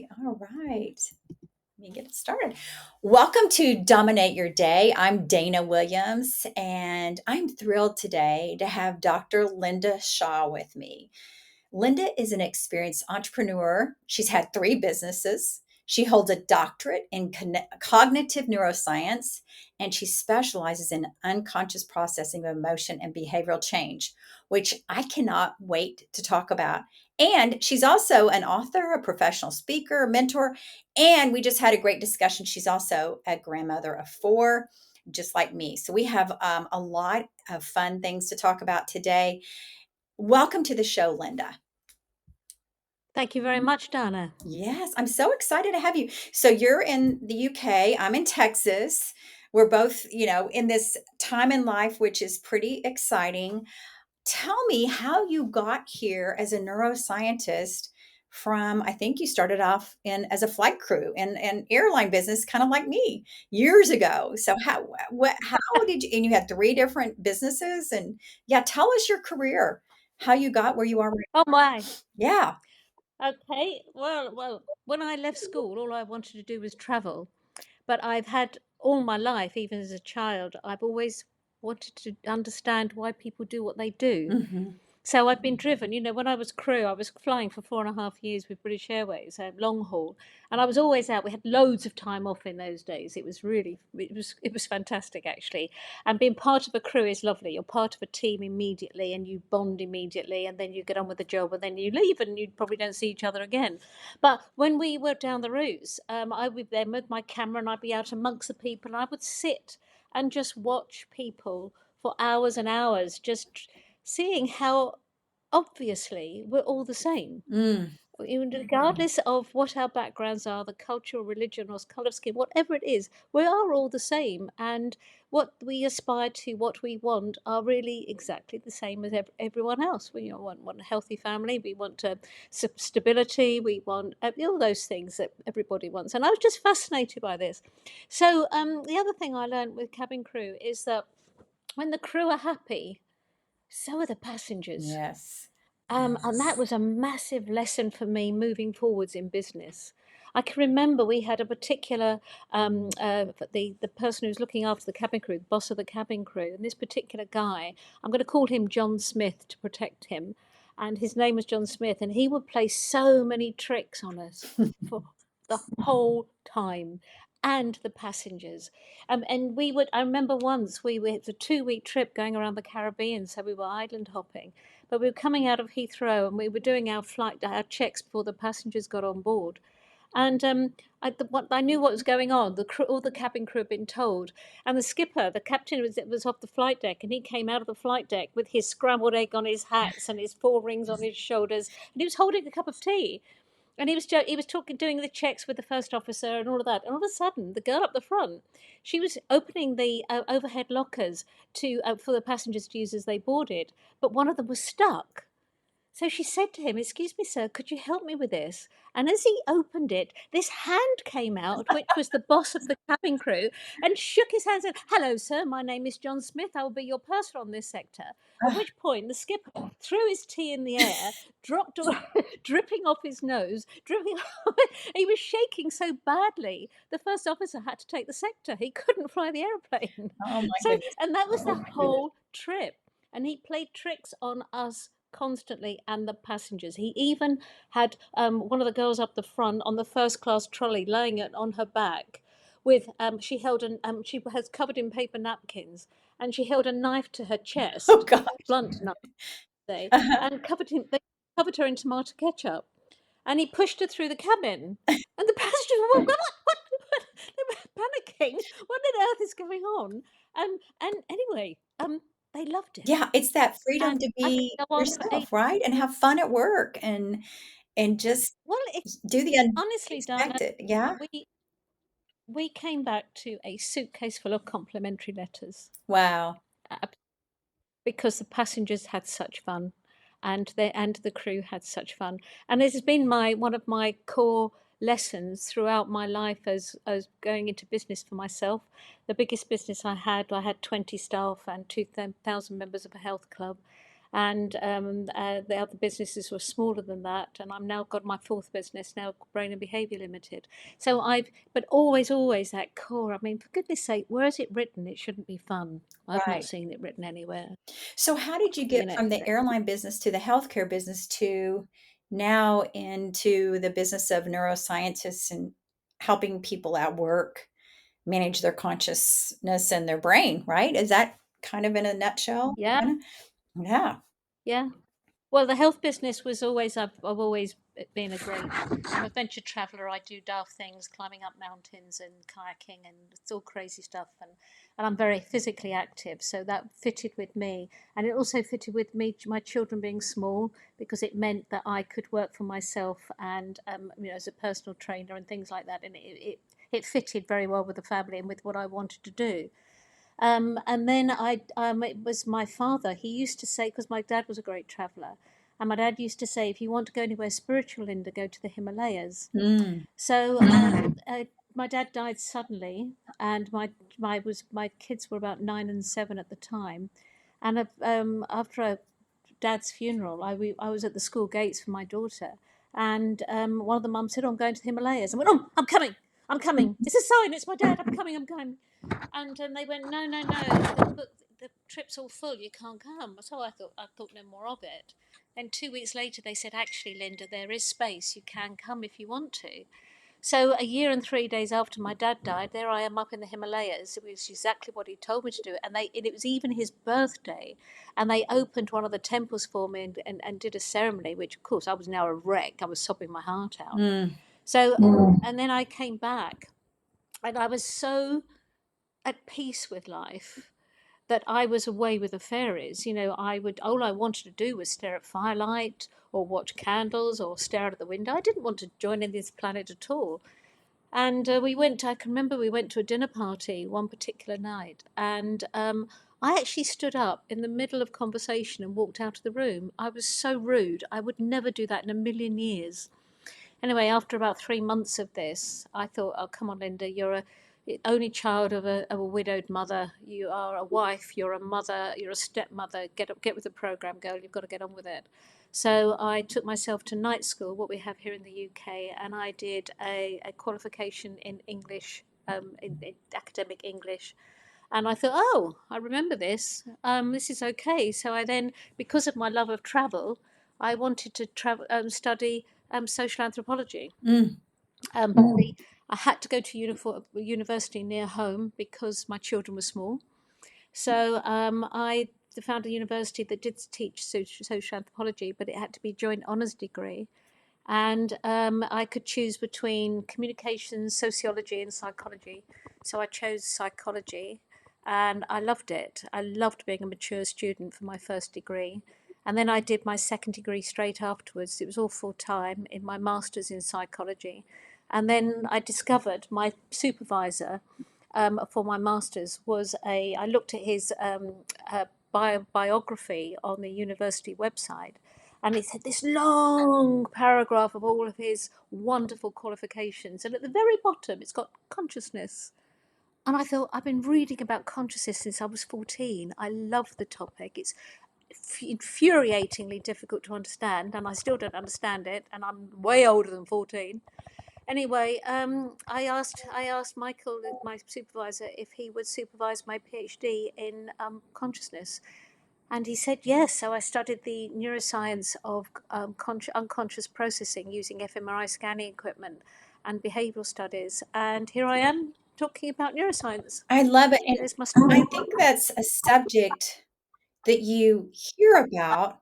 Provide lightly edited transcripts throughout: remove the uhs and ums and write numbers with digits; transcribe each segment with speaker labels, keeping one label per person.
Speaker 1: Okay, all right. Let me get it started. Welcome to Dominate Your Day. I'm Dana Williams, and I'm thrilled today to have Dr. Lynda Shaw with me. Lynda is an experienced entrepreneur. She's had 3 businesses. She holds a doctorate in cognitive neuroscience, and she specializes in unconscious processing of emotion and behavioral change, which I cannot wait to talk about. And she's also an author, a professional speaker, mentor, and we just had a great discussion. She's also a grandmother of 4, just like me. So we have a lot of fun things to talk about today. Welcome to the show, Lynda.
Speaker 2: Thank you very much, Dana.
Speaker 1: Yes, I'm so excited to have you. So you're in the UK, I'm in Texas. We're both, in this time in life, which is pretty exciting. Tell me how you got here as a neuroscientist from, I think you started off in as a flight crew in an airline business, kind of like me years ago. So how did you, and you had 3 different businesses and yeah, tell us your career, how you got where you are right.
Speaker 2: Oh my.
Speaker 1: Yeah.
Speaker 2: Okay. Well, when I left school, all I wanted to do was travel. But I've had all my life, even as a child, I've always wanted to understand why people do what they do.
Speaker 1: Mhm.
Speaker 2: So I've been driven. When I was crew, I was flying for 4.5 years with British Airways, long haul, and I was always out. We had loads of time off in those days. It was fantastic actually. And being part of a crew is lovely. You're part of a team immediately, and you bond immediately, and then you get on with the job, and then you leave, and you probably don't see each other again. But when we were down the routes, I would be there with my camera, and I'd be out amongst the people, and I would sit and just watch people for hours and hours, just seeing how obviously we're all the same.
Speaker 1: Mm.
Speaker 2: Regardless of what our backgrounds are, the culture, or religion, or colour of skin, whatever it is, we are all the same. And what we aspire to, what we want, are really exactly the same as everyone else. We want a healthy family, we want stability, we want all those things that everybody wants. And I was just fascinated by this. So the other thing I learned with cabin crew is that when the crew are happy, so are the passengers.
Speaker 1: Yes.
Speaker 2: And that was a massive lesson for me moving forwards in business. I can remember we had a particular the person who's looking after the cabin crew, the boss of the cabin crew, and this particular guy, I'm going to call him John Smith to protect him, and his name was John Smith, and he would play so many tricks on us for the whole time, and the passengers. And I remember once it was a 2-week trip going around the Caribbean, so we were island hopping. But we were coming out of Heathrow, and we were doing our checks before the passengers got on board. And I knew what was going on. All the cabin crew had been told, and the skipper, the captain, was off the flight deck, and he came out of the flight deck with his scrambled egg on his hats and his 4 rings on his shoulders, and he was holding a cup of tea. And he was talking, doing the checks with the first officer and all of that. And all of a sudden, the girl up the front, she was opening the overhead lockers for the passengers to use as they boarded, but one of them was stuck. So she said to him, "Excuse me, sir, could you help me with this?" And as he opened it, this hand came out, which was the boss of the cabin crew, and shook his hand and said, "Hello, sir, my name is John Smith. I will be your purser on this sector." At which point the skipper threw his tea in the air, dropped dripping off his nose, dripping he was shaking so badly, the first officer had to take the sector. He couldn't fly the airplane.
Speaker 1: Oh my
Speaker 2: So,
Speaker 1: goodness.
Speaker 2: and that was the whole trip. And he played tricks on us constantly and the passengers. He even had one of the girls up the front on the first class trolley laying it on her back with she was covered in paper napkins, and she held a knife to her
Speaker 1: Oh
Speaker 2: chest,
Speaker 1: gosh.
Speaker 2: blunt knife say,
Speaker 1: Uh-huh.
Speaker 2: and they covered her in tomato ketchup, and he pushed her through the cabin, and the passengers were, what? They were panicking. What on earth is going on? And anyway, they loved it.
Speaker 1: Yeah, it's that freedom
Speaker 2: And
Speaker 1: to
Speaker 2: I could
Speaker 1: be
Speaker 2: go on for
Speaker 1: yourself,
Speaker 2: eight.
Speaker 1: right? And have fun at work and just
Speaker 2: Well,
Speaker 1: do the
Speaker 2: honestly, Dana,
Speaker 1: unexpected. Yeah.
Speaker 2: we came back to a suitcase full of complimentary letters,
Speaker 1: Wow.
Speaker 2: uh, because the passengers had such fun, and the crew had such fun. And this has been one of my core lessons throughout my life as going into business for myself. The biggest business I had 20 staff and 2,000 members of a health club. and the other businesses were smaller than that. And I'm now got my fourth business now, Brain and Behaviour Limited. So but always that core. I mean, for goodness sake, where is it written? It shouldn't be fun. I've not
Speaker 1: Right.
Speaker 2: seen it written anywhere.
Speaker 1: So how did you get
Speaker 2: You know,
Speaker 1: from the airline business to the healthcare business to now into the business of neuroscientists and helping people at work manage their consciousness and their brain, right? Is that kind of in a nutshell?
Speaker 2: yeah,
Speaker 1: Kinda? Yeah.
Speaker 2: yeah. Well, the health business was always, I've always been I'm a venture traveller. I do daft things, climbing up mountains and kayaking, and it's all crazy stuff. And I'm very physically active, so that fitted with me. And it also fitted with me, my children being small, because it meant that I could work for myself and, as a personal trainer and things like that. And it fitted very well with the family and with what I wanted to do. And then it was my father. He used to say, because my dad was a great traveller, and my dad used to say, if you want to go anywhere spiritual, Lynda, go to the Himalayas.
Speaker 1: Mm.
Speaker 2: So my dad died suddenly, and my kids were about 9 and 7 at the time, and after dad's funeral, I was at the school gates for my daughter, and one of the mums said, "Oh, I'm going to the Himalayas." I went, "Oh, I'm coming. I'm coming. It's a sign. It's my dad. I'm coming. I'm coming." And they went, "No, no, no. The trip's all full. You can't come." So I thought no more of it. Then 2 weeks later, they said, "Actually, Lynda, there is space. You can come if you want to." So a year and 3 days after my dad died, there I am up in the Himalayas. It was exactly what he told me to do, and it was even his birthday, and they opened one of the temples for me and did a ceremony, which of course I was now a wreck. I was sobbing my heart out.
Speaker 1: Mm.
Speaker 2: So and then I came back, and I was so at peace with life that I was away with the fairies. All I wanted to do was stare at firelight or watch candles or stare out of the window. I didn't want to join in this planet at all. And I can remember we went to a dinner party one particular night, and I actually stood up in the middle of conversation and walked out of the room. I was so rude. I would never do that in a million years. Anyway, after about 3 months of this, I thought, "Oh, come on, Lynda, you're a only child of a widowed mother. You are a wife. You're a mother. You're a stepmother. Get with the program, girl. You've got to get on with it." So I took myself to night school, what we have here in the UK, and I did a qualification in English, in academic English. And I thought, "Oh, I remember this. This is okay." So I then, because of my love of travel, I wanted to study social anthropology.
Speaker 1: Mm.
Speaker 2: But I had to go to university near home because my children were small. So I found a university that did teach social anthropology, but it had to be joint honours degree. And I could choose between communications, sociology, and psychology. So I chose psychology, and I loved it. I loved being a mature student for my first degree. And then I did my second degree straight afterwards. It was all full time in my master's in psychology. And then I discovered my supervisor for my master's I looked at his biography on the university website, and it had this long paragraph of all of his wonderful qualifications. And at the very bottom, it's got consciousness. And I thought, I've been reading about consciousness since I was 14. I love the topic. It's infuriatingly difficult to understand, and I still don't understand it, and I'm way older than 14. Anyway, I asked Michael, my supervisor, if he would supervise my PhD in consciousness, and he said yes. So I studied the neuroscience of unconscious processing using fMRI scanning equipment and behavioural studies, and here I am talking about neuroscience.
Speaker 1: I love it, and
Speaker 2: There's my
Speaker 1: I
Speaker 2: story.
Speaker 1: think that's a subject that you hear about,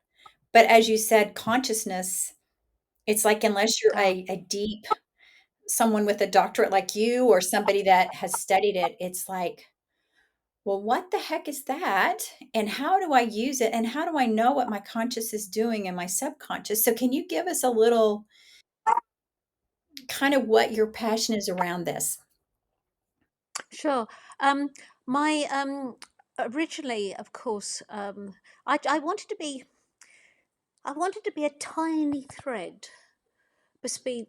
Speaker 1: but as you said, consciousness, it's like unless you're
Speaker 2: Ah,
Speaker 1: a deep someone with a doctorate like you or somebody that has studied it, it's like, "Well, what the heck is that? And how do I use it? And how do I know what my conscious is doing and my subconscious?" So can you give us a little kind of what your passion is around this?
Speaker 2: sure. Um, my originally, of course, I wanted to be a tiny thread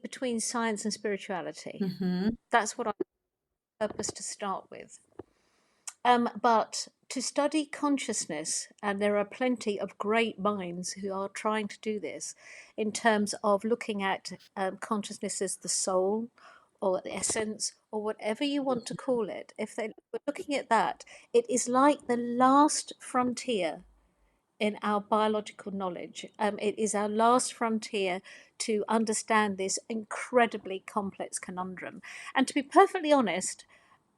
Speaker 2: between science and spirituality.
Speaker 1: Mhm.
Speaker 2: That's what I purpose to start with. But to study consciousness, and there are plenty of great minds who are trying to do this in terms of looking at consciousness as the soul or the essence or whatever you want to call it. If they were looking at that, it is like the last frontier in our biological knowledge. It is our last frontier to understand this incredibly complex conundrum. And to be perfectly honest,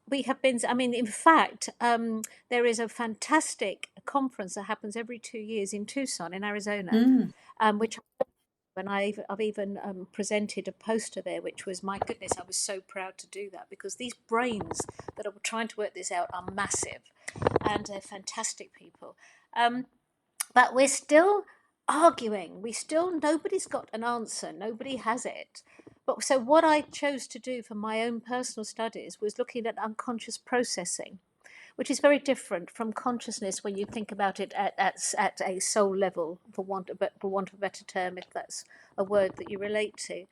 Speaker 2: we have been, I mean, in fact, there is a fantastic conference that happens every 2 years in Tucson, in Arizona,
Speaker 1: Mm,
Speaker 2: which when I've even presented a poster there, which was, my goodness, I was so proud to do that, because these brains that are trying to work this out are massive, and they're fantastic people. But we're still arguing. Nobody's got an answer. Nobody has it. But so what I chose to do for my own personal studies was looking at unconscious processing, which is very different from consciousness when you think about it at a soul level, for want of a better term, if that's a word that you relate to.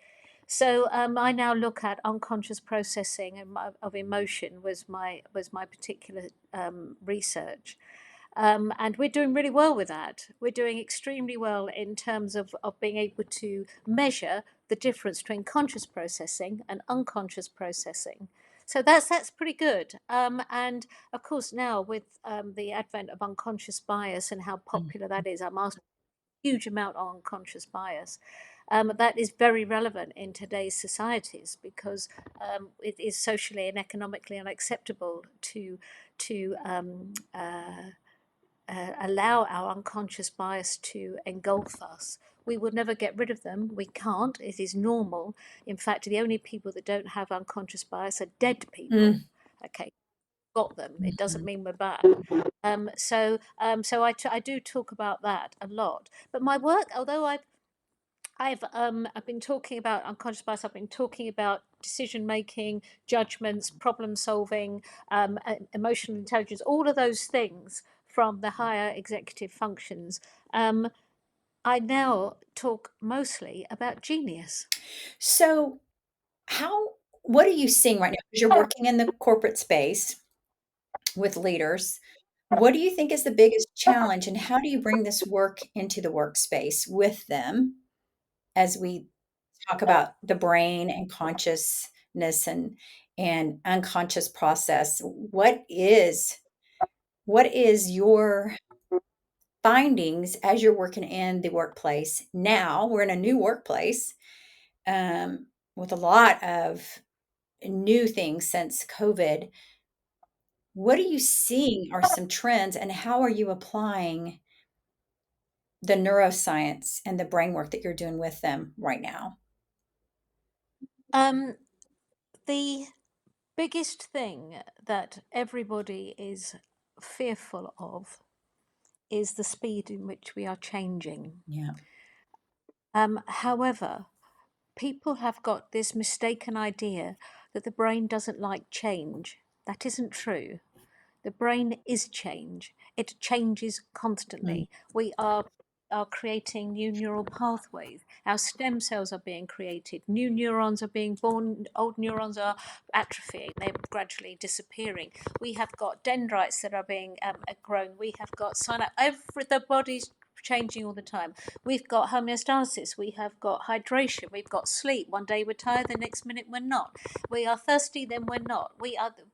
Speaker 2: So I now look at unconscious processing of emotion was my particular research. And we're doing really well with that. We're doing extremely well in terms of being able to measure the difference between conscious processing and unconscious processing. So that's pretty good. And of course, now with the advent of unconscious bias and how
Speaker 1: mm,
Speaker 2: popular that is, I'm asked a huge amount on unconscious bias. That is very relevant in today's societies, because it is socially and economically unacceptable to allow our unconscious bias to engulf us. We will never get rid of them. We can't. It is normal. In fact, the only people that don't have unconscious bias are dead people.
Speaker 1: mm,
Speaker 2: Okay, got them. It doesn't
Speaker 1: mhm.
Speaker 2: mean we're bad. So I do talk about that a lot. But my work, although I've been talking about unconscious bias. I've been talking about decision making, judgments, problem solving, emotional intelligence, all of those things from the higher executive functions. Um, I now talk mostly about genius.
Speaker 1: So, how what are you seeing right now? Because you're working in the corporate space with leaders. What do you think is the biggest challenge, and how do you bring this work into the workspace with them as we talk about the brain and consciousness and unconscious process? What is your findings as you're working in the workplace? Now we're in a new workplace, with a lot of new things since COVID. What are you seeing are some trends, and how are you applying the neuroscience and the brain work that you're doing with them right now?
Speaker 2: Um, the biggest thing that everybody is fearful of is the speed in which we are changing.
Speaker 1: Yeah.
Speaker 2: However, people have got this mistaken idea that the brain doesn't like change. That isn't true. The brain is change. It changes
Speaker 1: Mm,
Speaker 2: constantly. We are creating new neural pathways. Our stem cells are being created. New neurons are being born. Old neurons are atrophying. They're gradually disappearing. We have got dendrites that are being grown. We have got the body's changing all the time. We've got homeostasis. We have got hydration. We've got sleep. One day we're tired, the next minute we're not. We are thirsty, then we're not.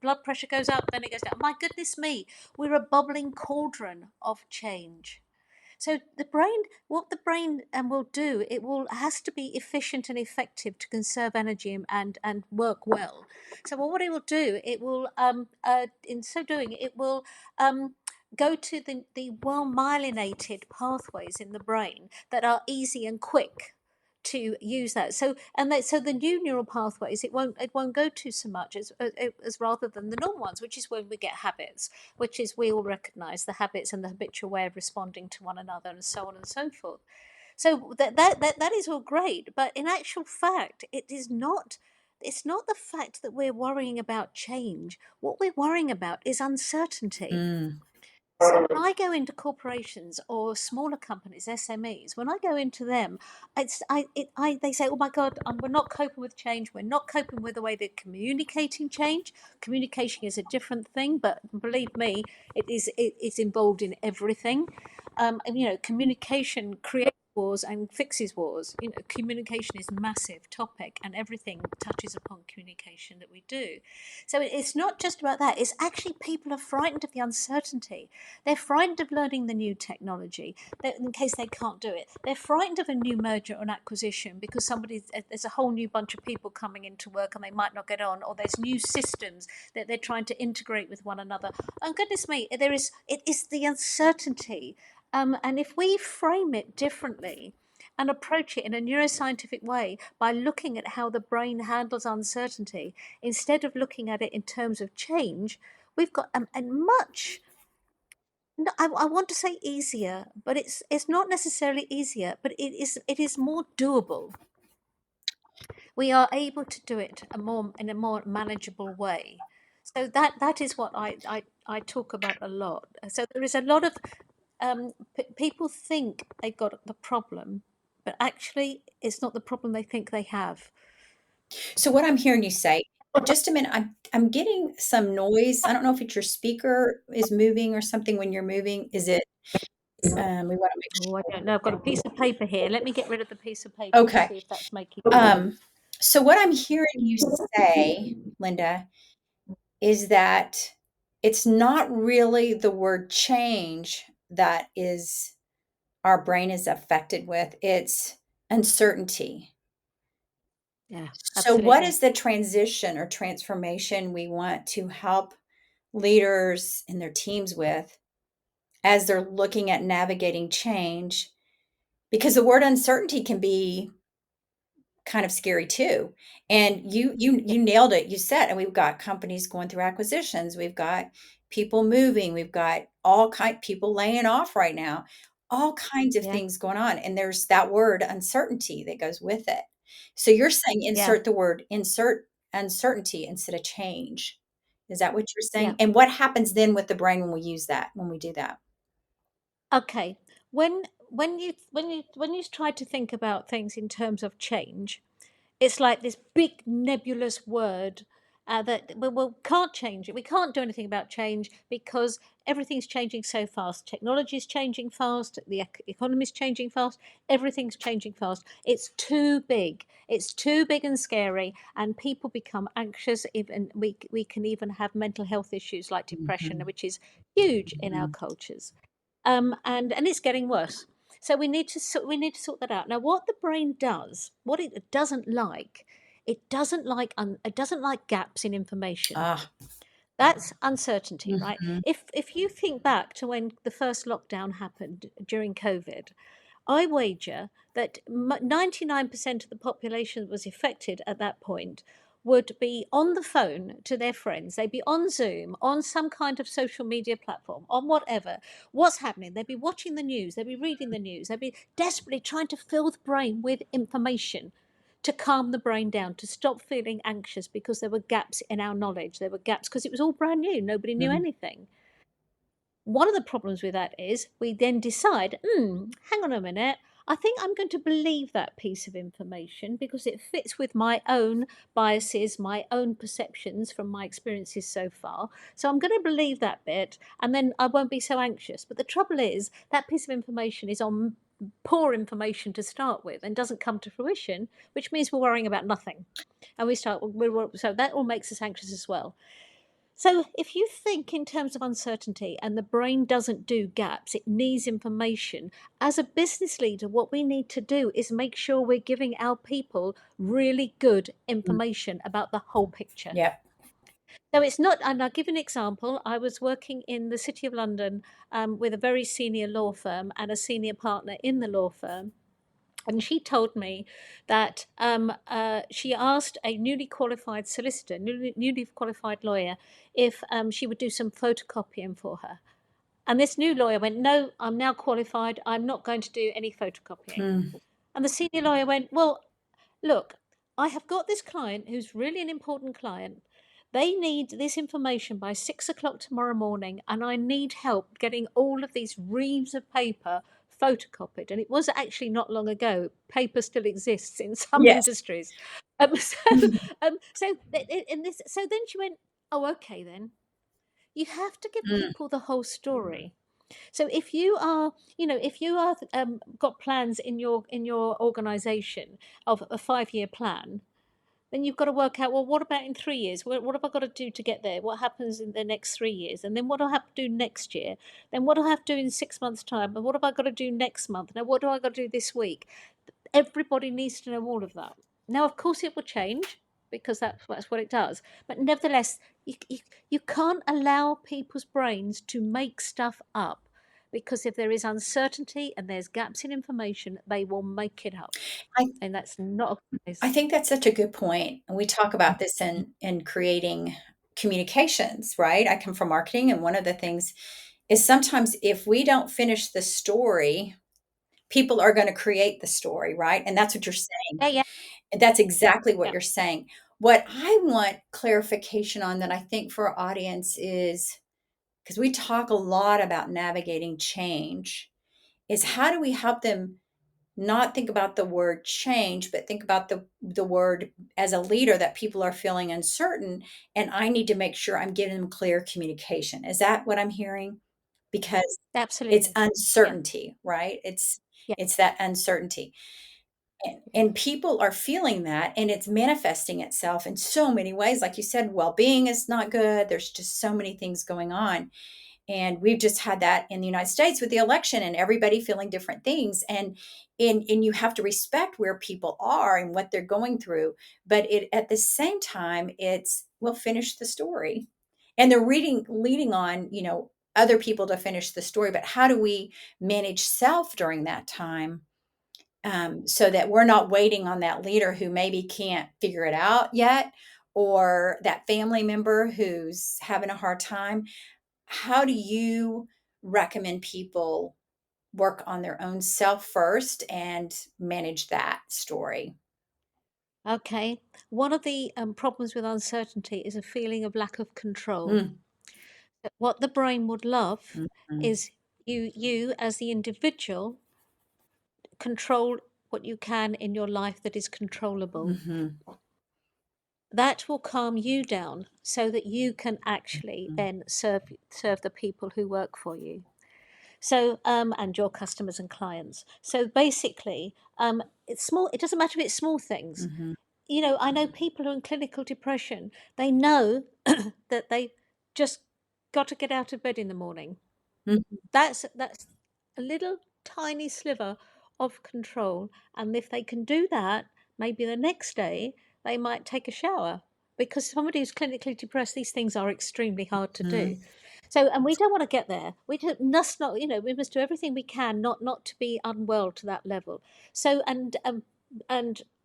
Speaker 2: Blood pressure goes up, then it goes down. My goodness me, we're a bubbling cauldron of change. So what the brain will do, it will has to be efficient and effective to conserve energy and work well. So what it will do, it will in so doing, it will go to the well myelinated pathways in the brain that are easy and quick to use that. So the new neural pathways, it won't go to so much as rather than the normal ones, which is when we get habits, which is we all recognize the habits and the habitual way of responding to one another, and so on and so forth. So that is all great, but in actual fact, it's not the fact that we're worrying about change. What we're worrying about is uncertainty.
Speaker 1: mm,
Speaker 2: So when I go into corporations or smaller companies, SMEs, when I go into them, they say, "Oh my God, we're not coping with change. We're not coping with the way they're communicating change. Communication is a different thing, but believe me, it's involved in everything. And communication creates wars and fixes wars. Communication is a massive topic, and everything touches upon communication that we do. So it's not just about that. It's actually people are frightened of the uncertainty. They're frightened of learning the new technology in case they can't do it. They're frightened of a new merger or an acquisition because there's a whole new bunch of people coming into work and they might not get on, or there's new systems that they're trying to integrate with one another. And goodness me, it is the uncertainty. And if we frame it differently and approach it in a neuroscientific way by looking at how the brain handles uncertainty, instead of looking at it in terms of change, we've got a much, no, I want to say easier, but it's not necessarily easier, but it is more doable. We are able to do it in a more manageable way. So that is what I talk about a lot. So there is a lot of people think they've got the problem, but actually it's not the problem they think they have.
Speaker 1: So what I'm hearing you say, just a minute, I'm getting some noise. I don't know if it's your speaker is moving or something when you're moving. Is it, we wanna make
Speaker 2: Oh, I
Speaker 1: sure.
Speaker 2: don't know. I've got a piece of paper here. Let me get rid of the piece of paper and
Speaker 1: Okay.
Speaker 2: see if that's making
Speaker 1: Um, so what I'm hearing you say, Linda, is that it's not really the word change that is our brain is affected with, it's uncertainty.
Speaker 2: Yeah,
Speaker 1: So what
Speaker 2: absolutely.
Speaker 1: is the transition or transformation we want to help leaders and their teams with as they're looking at navigating change? Because the word uncertainty can be kind of scary too. And
Speaker 2: Yeah,
Speaker 1: you nailed it. You said, and we've got companies going through acquisitions. We've got people moving. We've got all kind people laying off right now. All kinds of
Speaker 2: yeah,
Speaker 1: things going on. And there's that word uncertainty that goes with it. So you're saying
Speaker 2: yeah,
Speaker 1: insert uncertainty instead of change. Is that what you're
Speaker 2: yeah.
Speaker 1: saying? And what happens then with the brain when we use that, when we do that?
Speaker 2: Okay. When you try to think about things in terms of change, it's like this big nebulous word that we can't change it. We can't do anything about change because everything's changing so fast. Technology is changing fast. The economy is changing fast. Everything's changing fast. It's too big. It's too big and scary, and people become anxious. Even we can even have mental health issues like depression,
Speaker 1: Mhm,
Speaker 2: which is huge in our
Speaker 1: mhm.
Speaker 2: cultures, and it's getting worse. So we need to sort that out. Now, what the brain does, what it doesn't like, it doesn't like gaps in information.
Speaker 1: Ah,
Speaker 2: That's uncertainty, right?
Speaker 1: mhm,
Speaker 2: If you think back to when the first lockdown happened during COVID, I wager that 99% of the population that was affected at that point would be on the phone to their friends. They'd be on Zoom, on some kind of social media platform, on whatever. What's happening? They'd be watching the news, they'd be reading the news, they'd be desperately trying to fill the brain with information to calm the brain down, to stop feeling anxious because there were gaps in our knowledge. There were gaps because it was all brand new, nobody knew
Speaker 1: mhm,
Speaker 2: anything. One of the problems with that is we then decide, hang on a minute, I think I'm going to believe that piece of information because it fits with my own biases, my own perceptions from my experiences so far. So I'm going to believe that bit and then I won't be so anxious. But the trouble is, that piece of information is on poor information to start with and doesn't come to fruition, which means we're worrying about nothing. And so that all makes us anxious as well. So, if you think in terms of uncertainty and the brain doesn't do gaps, it needs information. As a business leader, what we need to do is make sure we're giving our people really good
Speaker 1: mm.
Speaker 2: information about the whole picture.
Speaker 1: Yep.
Speaker 2: So, it's not, and I'll give an example. I was working in the City of London with a very senior law firm and a senior partner in the law firm. And she told me that she asked a newly qualified solicitor, newly qualified lawyer, if she would do some photocopying for her. And this new lawyer went, "No, I'm now qualified. I'm not going to do any photocopying."
Speaker 1: Mm,
Speaker 2: And the senior lawyer went, "Well, look, I have got this client who's really an important client, They need this information by 6 o'clock tomorrow morning, and I need help getting all of these reams of paper photocopied. And it was actually not long ago. Paper still exists in some
Speaker 1: Yes.
Speaker 2: industries. So, so then she went, "Oh, okay, then you have to give
Speaker 1: Mm,
Speaker 2: people the whole story." So if you are, if you are got plans in your organization of a 5 year plan, then you've got to work out, well, what about in 3 years? What have I got to do to get there? What happens in the next 3 years? And then what do I have to do next year? Then what do I have to do in 6 months' time? And what have I got to do next month? Now, what do I got to do this week? Everybody needs to know all of that. Now, of course, it will change because that's what it does. But nevertheless, you can't allow people's brains to make stuff up, because if there is uncertainty and there's gaps in information, they will make it up.
Speaker 1: I
Speaker 2: And that's not a
Speaker 1: I
Speaker 2: place.
Speaker 1: think that's such a good point, and we talk about this in creating communications, right? I come from marketing, and one of the things is sometimes if we don't finish the story, people are gonna create the story, right? And that's what you're saying.
Speaker 2: Yeah, yeah,
Speaker 1: And that's exactly what
Speaker 2: yeah.
Speaker 1: you're saying. What I want clarification on that I think for our audience is, because we talk a lot about navigating change, is how do we help them not think about the word change, but think about the word as a leader that people are feeling uncertain, and I need to make sure I'm giving them clear communication. Is that what I'm hearing? Because it's
Speaker 2: Absolutely. Yeah,
Speaker 1: uncertainty, right?
Speaker 2: yeah,
Speaker 1: It's that uncertainty. And people are feeling that, and it's manifesting itself in so many ways. Like you said, well-being is not good. There's just so many things going on. And we've just had that in the United States with the election and everybody feeling different things. And you have to respect where people are and what they're going through. But it at the same time, it's we'll finish the story. And they're leading on, other people to finish the story. But how do we manage self during that time? So that we're not waiting on that leader who maybe can't figure it out yet, or that family member who's having a hard time. How do you recommend people work on their own self first and manage that story?
Speaker 2: okay. One of the problems with uncertainty is a feeling of lack of control.
Speaker 1: Mm,
Speaker 2: What the brain would love
Speaker 1: mhm,
Speaker 2: is you as the individual control what you can in your life that is controllable.
Speaker 1: mhm,
Speaker 2: That will calm you down so that you can actually
Speaker 1: mhm,
Speaker 2: then serve the people who work for you. So, and your customers and clients. So basically, it's small. It doesn't matter if it's small things.
Speaker 1: mhm,
Speaker 2: I know people who are in clinical depression. They know that they just got to get out of bed in the morning.
Speaker 1: mhm,
Speaker 2: That's a little tiny sliver of control, and if they can do that, maybe the next day they might take a shower, because somebody who's clinically depressed, these things are extremely hard to do.
Speaker 1: mhm.
Speaker 2: So, and we don't want to get there. Must not, we must do everything we can not to be unwell to that level. So, and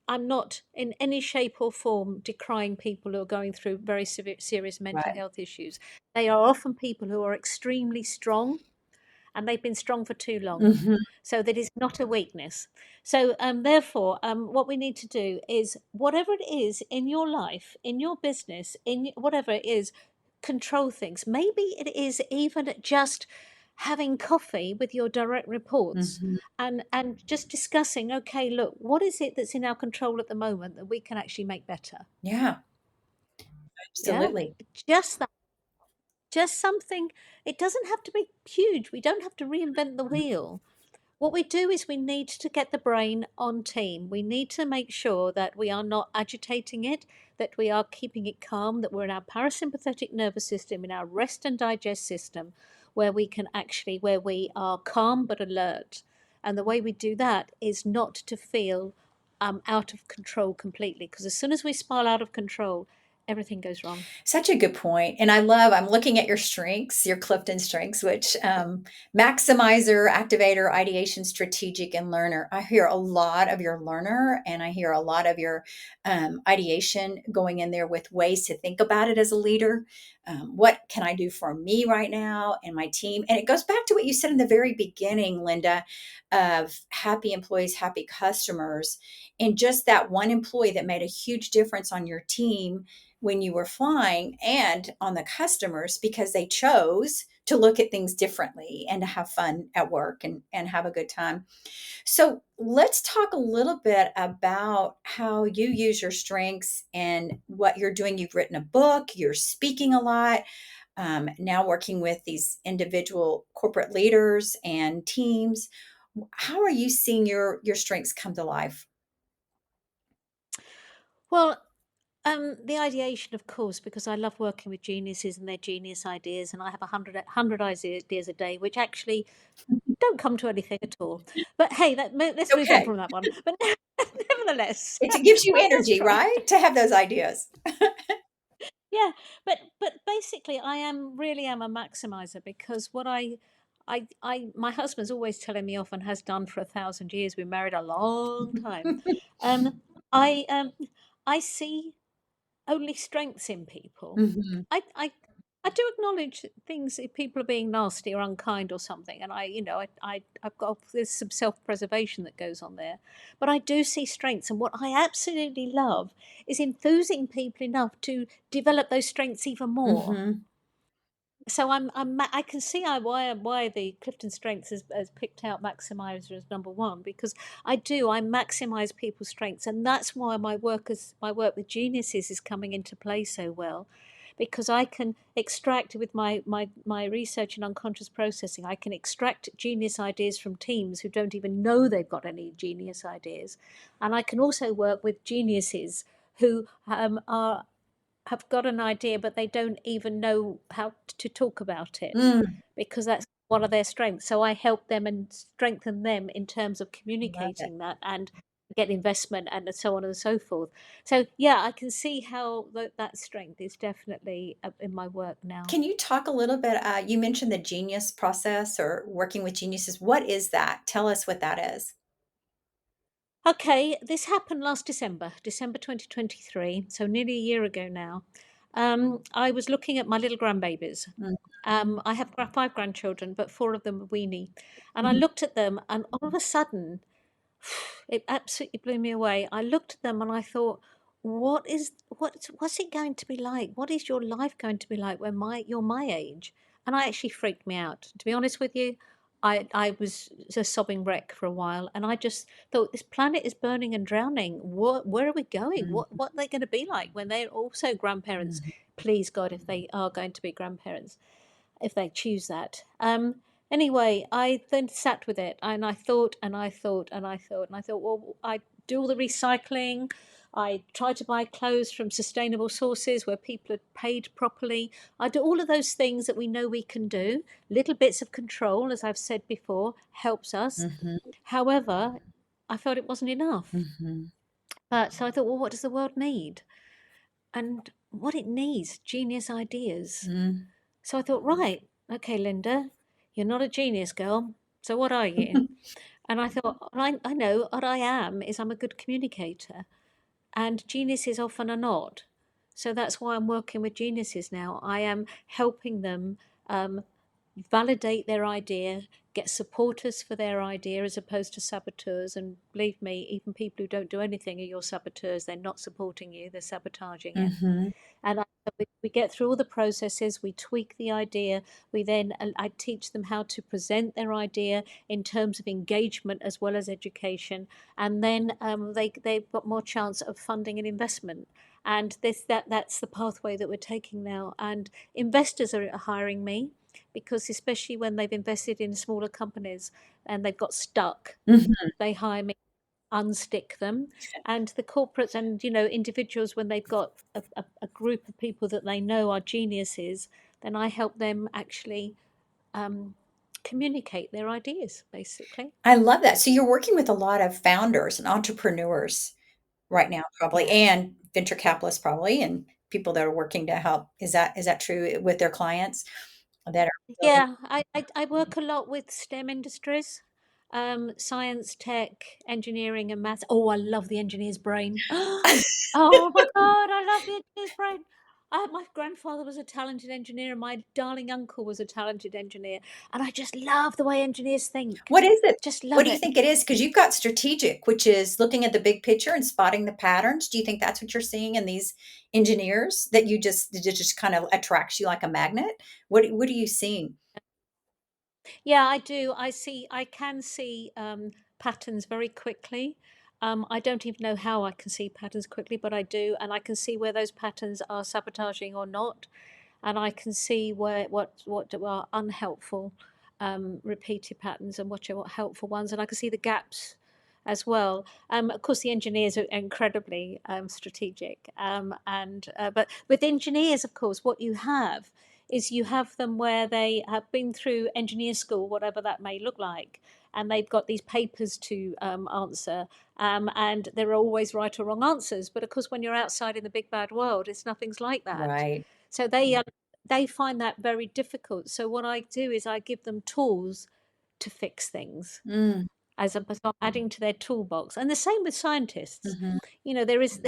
Speaker 2: I'm not in any shape or form decrying people who are going through very serious mental
Speaker 1: Right.
Speaker 2: health issues. They are often people who are extremely strong, and they've been strong for too long.
Speaker 1: Mhm,
Speaker 2: So that is not a weakness. So therefore, what we need to do is, whatever it is in your life, in your business, whatever it is, control things. Maybe it is even just having coffee with your direct reports,
Speaker 1: mhm.
Speaker 2: and just discussing, okay, look, what is it that's in our control at the moment that we can actually make better?
Speaker 1: Yeah,
Speaker 2: Yeah,
Speaker 1: absolutely.
Speaker 2: just that. Just something. It doesn't have to be huge. We don't have to reinvent the wheel. What we do is we need to get the brain on team. We need to make sure that we are not agitating it, that we are keeping it calm, that we're in our parasympathetic nervous system, in our rest and digest system, where we are calm but alert. And the way we do that is not to feel out of control completely, because as soon as we spiral out of control, everything goes wrong.
Speaker 1: Such a good point. And I'm looking at your strengths, your Clifton strengths, which maximizer, activator, ideation, strategic, and learner. I hear a lot of your learner, and I hear a lot of your ideation going in there with ways to think about it as a leader. What can I do for me right now and my team? And it goes back to what you said in the very beginning, Lynda, of happy employees, happy customers. And just that one employee that made a huge difference on your team when you were flying and on the customers because they chose to look at things differently and to have fun at work and have a good time. So let's talk a little bit about how you use your strengths and what you're doing. You've written a book, you're speaking a lot, now working with these individual corporate leaders and teams. How are you seeing your strengths come to life?
Speaker 2: Well, the ideation, of course, because I love working with geniuses and their genius ideas, and I have hundred ideas a day, which actually don't come to anything at all. But hey, let's move on
Speaker 1: Okay.
Speaker 2: from that one. But nevertheless,
Speaker 1: It gives you
Speaker 2: I does
Speaker 1: energy,
Speaker 2: try.
Speaker 1: right? To have those ideas.
Speaker 2: Yeah, but basically, I am a maximizer because my husband's always telling me off and has done for 1,000 years. We've married a long time. Um, I I see only strengths in people.
Speaker 1: Mhm.
Speaker 2: I I I do acknowledge things if people are being nasty or unkind or something, and I've got there's some self-preservation that goes on there, but I do see strengths, and what I absolutely love is enthusing people enough to develop those strengths even more.
Speaker 1: Mhm.
Speaker 2: So I can see why the Clifton Strengths has picked out maximizer as number one, because I maximize people's strengths, and that's why my work with geniuses is coming into play so well, because I can extract with my research in unconscious processing. I can extract genius ideas from teams who don't even know they've got any genius ideas, and I can also work with geniuses who are have got an idea, but they don't even know how to talk about it
Speaker 1: Mm,
Speaker 2: because that's one of their strengths. So I help them and strengthen them in terms of
Speaker 1: love it.
Speaker 2: communicating that and get investment and so on and so forth. So yeah, I can see how that strength is definitely in my work now.
Speaker 1: Can you talk a little bit, you mentioned the genius process or working with geniuses. What is that? Tell us what that is.
Speaker 2: Okay, this happened last December, December 2023, so nearly a year ago now. I was looking at my little grandbabies.
Speaker 1: Mm,
Speaker 2: I have five grandchildren, but four of them are weenie. And I
Speaker 1: mhm,
Speaker 2: looked at them, and all of a sudden, it absolutely blew me away. I looked at them and I thought, what's it going to be like? What is your life going to be like when you're my age? And I actually freaked me out. To be honest with you, I was a sobbing wreck for a while, and I just thought this planet is burning and drowning. Where are we going?
Speaker 1: mhm,
Speaker 2: What are they going to be like when they're also grandparents?
Speaker 1: mhm,
Speaker 2: Please God, if they are going to be grandparents, if they choose that. Anyway, I then sat with it and I thought and I thought and I thought and I thought, well, I do all the recycling. I try to buy clothes from sustainable sources where people are paid properly. I do all of those things that we know we can do. Little bits of control, as I've said before, helps us.
Speaker 1: mhm,
Speaker 2: However, I felt it wasn't enough.
Speaker 1: mhm,
Speaker 2: So I thought, well, what does the world need? And what it needs, genius ideas.
Speaker 1: mm.
Speaker 2: So I thought, right, okay, Lynda, you're not a genius girl. So what are you? And I thought, I know what I am is I'm a good communicator, and geniuses often are not. So that's why I'm working with geniuses now. I am helping them um, validate their idea, get supporters for their idea as opposed to saboteurs. And believe me, even people who don't do anything are your saboteurs. They're not supporting you, they're sabotaging it.
Speaker 1: Mhm,
Speaker 2: And we get through all the processes, we tweak the idea, I teach them how to present their idea in terms of engagement as well as education, and then they've got more chance of funding and investment. And that's the pathway that we're taking now. And investors are hiring me because especially when they've invested in smaller companies and they've got stuck,
Speaker 1: mhm.
Speaker 2: they hire me, unstick them. And the corporates and individuals, when they've got a group of people that they know are geniuses, then I help them actually um, communicate their ideas, basically.
Speaker 1: I love that. So you're working with a lot of founders and entrepreneurs right now, probably,
Speaker 2: Yeah.
Speaker 1: and venture capitalists, probably, and people that are working to help. Is that true with their clients that are building?
Speaker 2: Yeah, I work a lot with STEM industries, science, tech, engineering, and maths. Oh, I love the engineer's brain. Oh my God, I love the engineer's brain. My grandfather was a talented engineer, and my darling uncle was a talented engineer. And I just love the way engineers think.
Speaker 1: What is it?
Speaker 2: Just
Speaker 1: What
Speaker 2: love
Speaker 1: do you
Speaker 2: it.
Speaker 1: think it is? Because you've got strategic, which is looking at the big picture and spotting the patterns. Do you think that's what you're seeing in these engineers that you just, it just kind of attracts you like a magnet? What are you seeing?
Speaker 2: Yeah, I do. I can see patterns very quickly. I don't even know how I can see patterns quickly, but I do. And I can see where those patterns are sabotaging or not. And I can see where what are unhelpful repeated patterns and what are helpful ones. And I can see the gaps as well. Of course, the engineers are incredibly strategic. And But with engineers, of course, what you have is you have them where they have been through engineer school, whatever that may look like, and they've got these papers to answer, and there are always right or wrong answers. But of course, when you're outside in the big bad world, it's nothing's like that.
Speaker 1: Right.
Speaker 2: So they find that very difficult. So what I do is I give them tools to fix things
Speaker 1: Mm,
Speaker 2: as a adding to their toolbox. And the same with scientists.
Speaker 1: mhm,
Speaker 2: You know, there is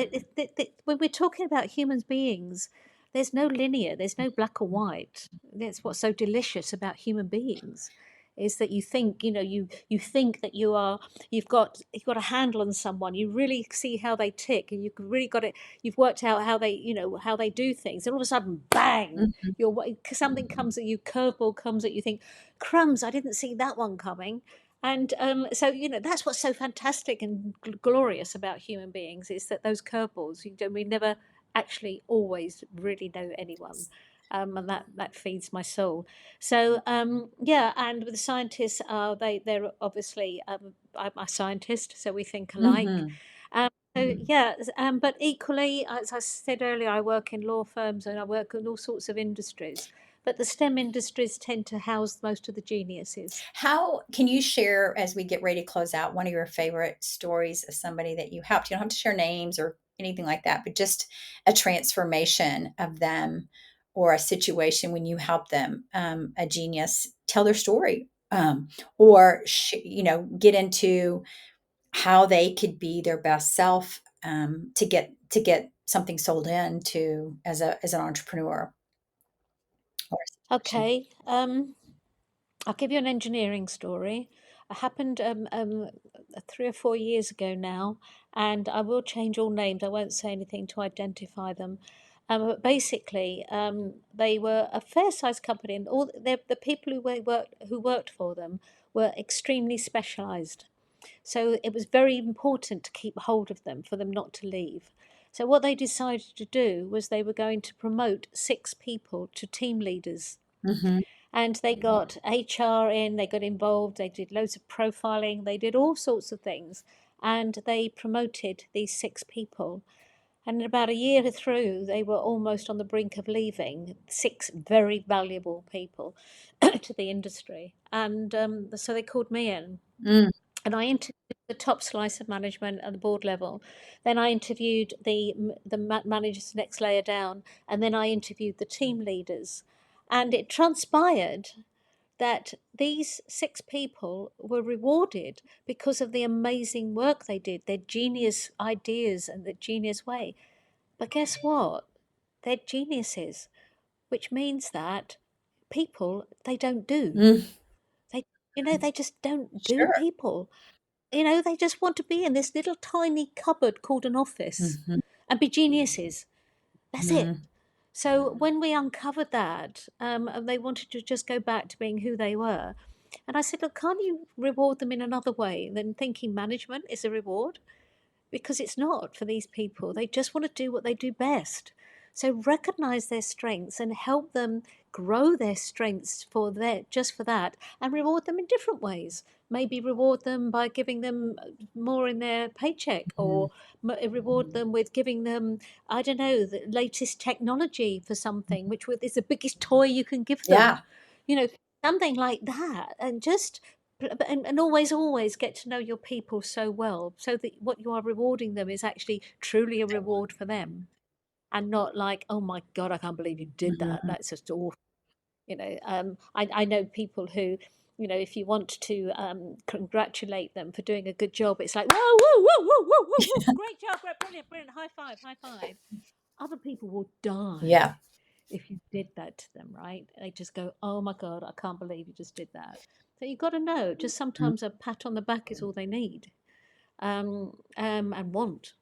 Speaker 2: when we're talking about human beings, there's no linear, there's no black or white. That's what's so delicious about human beings, is that you think, you think that you've got a handle on someone. You really see how they tick, and you've really got it. You've worked out how they do things, and all of a sudden, bang!
Speaker 1: mhm,
Speaker 2: Something comes at you, curveball comes at you. Think, crumbs! I didn't see that one coming. And so, that's what's so fantastic and glorious about human beings, is that those curveballs, we never actually always really know anyone. And that feeds my soul. So yeah, and with the scientists, they're obviously, I'm a scientist, so we think alike.
Speaker 1: mhm.
Speaker 2: So yeah, but equally, as I said earlier, I work in law firms and I work in all sorts of industries. But the STEM industries tend to house most of the geniuses.
Speaker 1: How can you share, as we get ready to close out, one of your favorite stories of somebody that you helped? You don't have to share names or anything like that, but just a transformation of them or a situation when you help them, a genius, tell their story, or get into how they could be their best self, to get something sold in to as an entrepreneur or a situation.
Speaker 2: Okay. I'll give you an engineering story. It happened 3 or 4 years ago now, and I will change all names. I won't say anything to identify them. But basically, they were a fair-sized company, and all the people who worked for them were extremely specialised. So it was very important to keep hold of them for them not to leave. So what they decided to do was they were going to promote 6 people to team leaders,
Speaker 1: Mhm,
Speaker 2: and they got HR in, they got involved, they did loads of profiling, they did all sorts of things, and they promoted these 6 people. And about a year through, they were almost on the brink of leaving, 6 very valuable people to the industry. And so they called me in,
Speaker 1: mm,
Speaker 2: and I interviewed the top slice of management at the board level. Then I interviewed the managers next layer down, and then I interviewed the team leaders. And it transpired that these 6 people were rewarded because of the amazing work they did, their genius ideas and their genius way. But guess what? They're geniuses, which means that people, they don't do.
Speaker 1: mm,
Speaker 2: They just don't do
Speaker 1: sure.
Speaker 2: people. They just want to be in this little tiny cupboard called an office
Speaker 1: Mhm,
Speaker 2: and be geniuses. That's it.
Speaker 1: mhm,
Speaker 2: So when we uncovered that, and they wanted to just go back to being who they were, and I said, look, can't you reward them in another way than thinking management is a reward? Because it's not for these people. They just want to do what they do best. So recognize their strengths and help them grow their strengths just for that, and reward them in different ways. Maybe reward them by giving them more in their paycheck,
Speaker 1: mhm.
Speaker 2: or reward them with giving them, I don't know, the latest technology for something, which is the biggest toy you can give them.
Speaker 1: Yeah.
Speaker 2: You know, something like that, and just and always get to know your people so well, so that what you are rewarding them is actually truly a reward for them, and not like, oh my god, I can't believe you did that,
Speaker 1: Mhm.
Speaker 2: that's just awful. I know people who, if you want to congratulate them for doing a good job, it's like, whoa, whoa, whoa, whoa, whoa, whoa, whoa, great job, great, brilliant, brilliant, high five, high five. other people will die
Speaker 1: Yeah.
Speaker 2: if you did that to them, right? They just go, "Oh my God, I can't believe you just did that." So you've got to know, just sometimes a pat on the back is all they need, and want.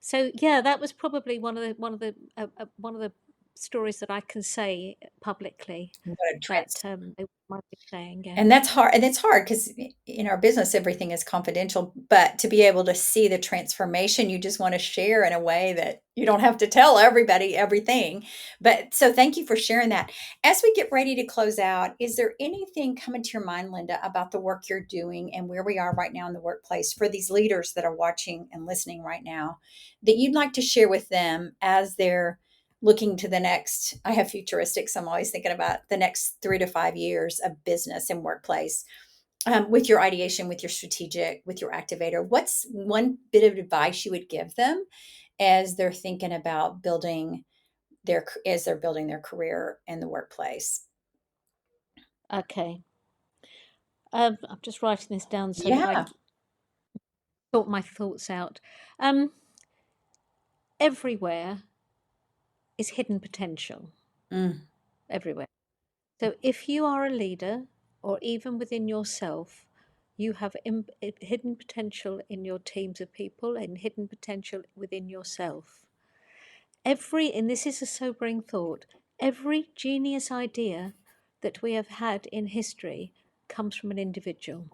Speaker 2: So yeah, that was probably one of the stories that I can say publicly
Speaker 1: What a
Speaker 2: that
Speaker 1: trans
Speaker 2: they might be saying. Yeah.
Speaker 1: And that's hard, and it's hard because in our business, everything is confidential, but to be able to see the transformation, you just wanna share in a way that you don't have to tell everybody everything. But so thank you for sharing that. As we get ready to close out, is there anything coming to your mind, Linda, about the work you're doing and where we are right now in the workplace for these leaders that are watching and listening right now that you'd like to share with them as they're looking to the next? I have futuristics. I'm always thinking about the next 3 to 5 years of business and workplace. With your ideation, with your strategic, with your activator, what's one bit of advice you would give them as they're thinking about building as they're building their career in the workplace?
Speaker 2: Okay. I'm just writing this down so that I
Speaker 1: Yeah.
Speaker 2: sort my thoughts out. Um, Everywhere is hidden potential.
Speaker 1: Mm,
Speaker 2: Everywhere. So if you are a leader, or even within yourself, you have hidden potential in your teams of people and hidden potential within yourself. And this is a sobering thought, every genius idea that we have had in history comes from an individual.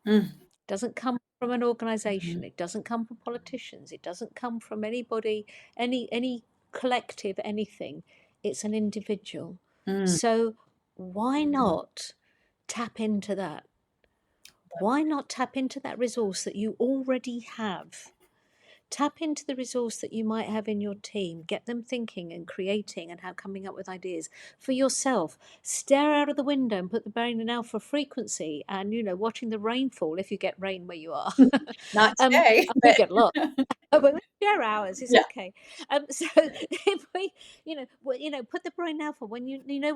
Speaker 1: mm,
Speaker 2: Doesn't come from an organization.
Speaker 1: mhm,
Speaker 2: It doesn't come from politicians. It doesn't come from anybody, any collective, anything. It's an individual.
Speaker 1: mm.
Speaker 2: So why not tap into that? Why not tap into that resource that you already have? Tap into the resource that you might have in your team. Get them thinking and creating and how coming up with ideas for yourself. Stare out of the window and put the brain in alpha frequency, and watching the rain fall if you get rain where you are.
Speaker 1: Not today,
Speaker 2: We
Speaker 1: but
Speaker 2: get lots. Oh, but we share hours. It's
Speaker 1: yeah.
Speaker 2: okay. So if we, put the brain alpha when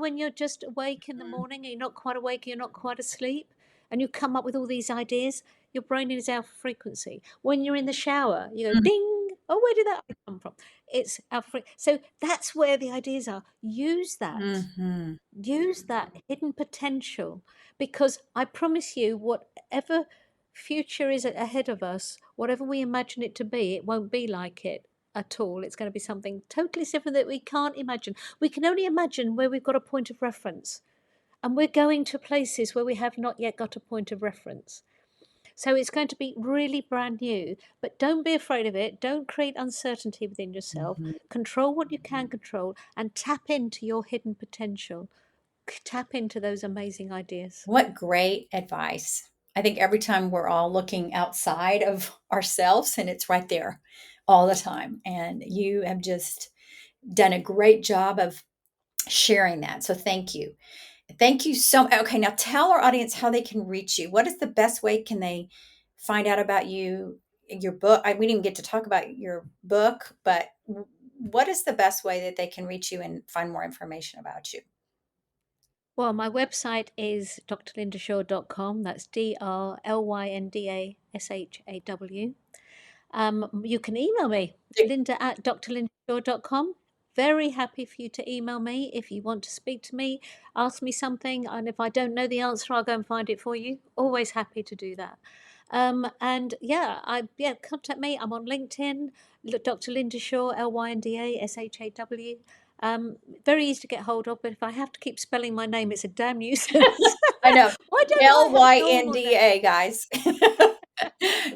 Speaker 2: when you're just awake in the
Speaker 1: Mm,
Speaker 2: morning and you're not quite awake, you're not quite asleep, and you come up with all these ideas. Your brain is alpha frequency. When you're in the shower, you go
Speaker 1: mm,
Speaker 2: ding. Oh, where did that come from? It's alpha. So that's where the ideas are. Use that.
Speaker 1: mhm.
Speaker 2: Use that hidden potential, because I promise you, whatever future is ahead of us, whatever we imagine it to be, it won't be like it at all. It's going to be something totally different that we can't imagine. We can only imagine where we've got a point of reference. And we're going to places where we have not yet got a point of reference. So it's going to be really brand new, but don't be afraid of it. Don't create uncertainty within yourself.
Speaker 1: Mhm.
Speaker 2: Control what you can control and tap into your hidden potential. Tap into those amazing ideas.
Speaker 1: What great advice. I think every time we're all looking outside of ourselves and it's right there all the time. And you have just done a great job of sharing that. So thank you. Thank you so Okay, now tell our audience how they can reach you. What is the best way can they find out about you, your book? We didn't get to talk about your book, but what is the best way that they can reach you and find more information about you?
Speaker 2: Well, my website is drlyndashaw.com. That's DRLYNDASHAW. You can email me, Lynda@drlyndashaw.com. Very happy for you to email me if you want to speak to me, ask me something, and if I don't know the answer, I'll go and find it for you. Always happy to do that. And yeah, contact me. I'm on LinkedIn, Dr. Lynda Shaw, LYNDASHAW. Very easy to get hold of, but if I have to keep spelling my name, it's a damn nuisance.
Speaker 1: I know.
Speaker 2: Why don't I have a normal name?
Speaker 1: Lynda, guys.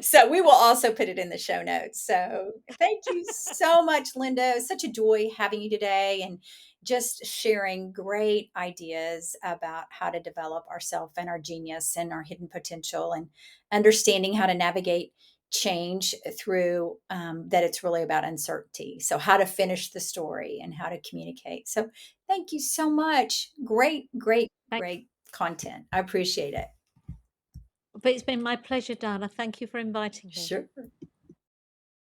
Speaker 1: So we will also put it in the show notes. So thank you so much, Linda. It was such a joy having you today and just sharing great ideas about how to develop ourselves and our genius and our hidden potential and understanding how to navigate change through that it's really about uncertainty. So how to finish the story and how to communicate. So thank you so much. Great, great,
Speaker 2: Thank
Speaker 1: great content. I appreciate it.
Speaker 2: But it's been my pleasure, Dana. Thank you for inviting me.
Speaker 1: Sure.